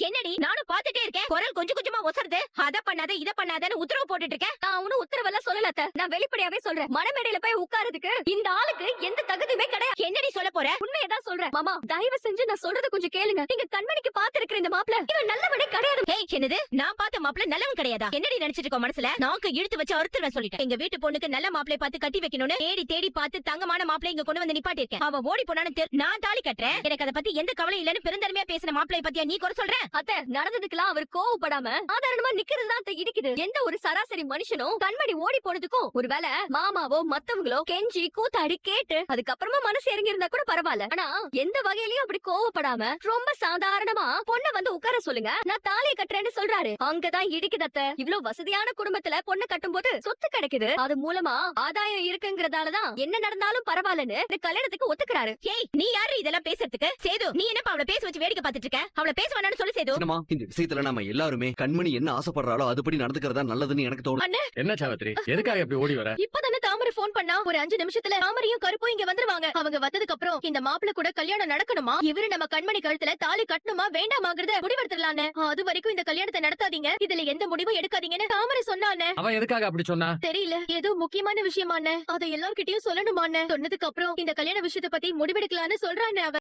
என்னடி நானும் பாத்துட்டே இருக்கேன், குரல் கொஞ்சம் கொஞ்சமா ஒசருது. அத பண்ணாத இத பண்ணாதன்னு உத்தரவு போட்டுட்டு இருக்கேன். நான் ஒன்னும் உத்தரவெல்லாம் சொல்லல அத்தை. நான் வெளிப்படையாவே சொல்றேன். மணமேடையில போய் உட்கார்றதுக்கு இந்த ஆளுக்கு எந்த தகுதியுமே கிடையாது. என்னடி சொல்ல போற? உண்மையதான் சொல்றேன். மாமா தயவு செஞ்சு நான் சொல்றத கொஞ்சம் கேளுங்க. நீங்க கண்மணிக்கு பாத்துருக்கிற இந்த மாப்பிள இவன் நல்லவனே கிடையாது. ஏய் என்னது? நான் பார்த்த மாப்பிள நல்லவன் கிடையாதா? என்னடி நினைச்சிட்டு இருக்க மனசுல? நாக்கு இழுத்து வச்சு அறுத்துறேன் சொல்லிட்டேன். எங்க வீட்டு பொண்ணுக்கு நல்ல மாப்பிளை பார்த்து கட்டி வைக்கணும்னு தேடி தேடி பார்த்து தங்கமான மாப்பிளை இங்க கொண்டு வந்து நிப்பாட்டி இருக்கேன். அவ ஓடி போனான்னு நான் தாலி கட்டுறேன். எனக்கு அத பத்தி எந்த கவலையும் இல்லன்னு பெருந்தன்மையா பேசின மாப்பிளை பத்தியா நீ குறை சொல்ற? அத்தை நடந்ததுக்கெல்லாம் அவர் கோவப்படாம சாதாரணமா நிக்கிறதுதான் அத்தை இடிக்குது. எந்த ஒரு சராசரி மனுஷனும் கண்மணி ஓடி போனதுக்கும் ஒருவேளை மாமாவோ மத்தவங்களோ கெஞ்சி கூத்தாடி கேட்டு அதுக்கப்புறமா மனசு இறங்கி இருந்தா கூட பரவாயில்ல. ஆனா எந்த வகையிலயும் அப்படி கோவப்படாம ரொம்ப சாதாரணமா பொண்ண வந்து உட்கார சொல்லுங்க, நான் தாலியை கட்டுறேன்னு சொல்றாரு. அங்கதான் இடிக்குது அத்தை. இவ்வளவு வசதியான குடும்பத்துல பொண்ணு கட்டும் போது சொத்து கிடைக்குது, அது மூலமா ஆதாயம் இருக்குங்கிறதாலதான் என்ன நடந்தாலும் பரவாயில்லன்னு இந்த கல்யாணத்துக்கு ஒத்துக்கிறாரு. ஏய் நீ யாரு இதெல்லாம் பேசுறதுக்கு? சேது நீ என்னப்பா அவளை பேச வச்சு வேடிக்கை பார்த்துட்டு இருக்க? அவளை பேச வேணாம்னு சொல்லி சேது. என்னம்மா, இந்த விஷயத்துல நாம எல்லாருமே கண்மணி என்ன ஆசைப்படுறாளோ அதுபடி நடந்துக்கிறதா நல்லதுன்னு எனக்கு தோணும். என்ன சாவித்ரி, எதுக்காக இப்படி ஓடி வர? இப்பதானே தாமரை போன் பண்ணா, ஒரு 5 நிமிஷத்துல தாமரையும் கருப்பும் இங்க வந்துருவாங்க. அவங்க வந்ததுக்கு அப்புறம் இந்த மாப்பிள்ள கூட கல்யாணம் நடக்கணுமா, இவரு நம்ம கண்மணி கழுத்துல தாலி கட்டணுமா வேண்டாமாங்கறத முடிவெடுத்துடலான்னு. அது வரைக்கும் இந்த கல்யாணத்தை நடத்தாதீங்க, இதுல எந்த முடிவும் எடுக்காதீங்கன்னு தாமரை சொன்னானே. அவன் எதுக்காக அப்படி சொன்னா? தெரியல, ஏதோ முக்கியமான விஷயமான அதை எல்லார்கிட்டயும் சொல்லணுமான்னு சொன்னதுக்கு அப்புறம் இந்த கல்யாண விஷயத்தை பத்தி முடிவெடுக்கலான்னு சொல்றானே அவ.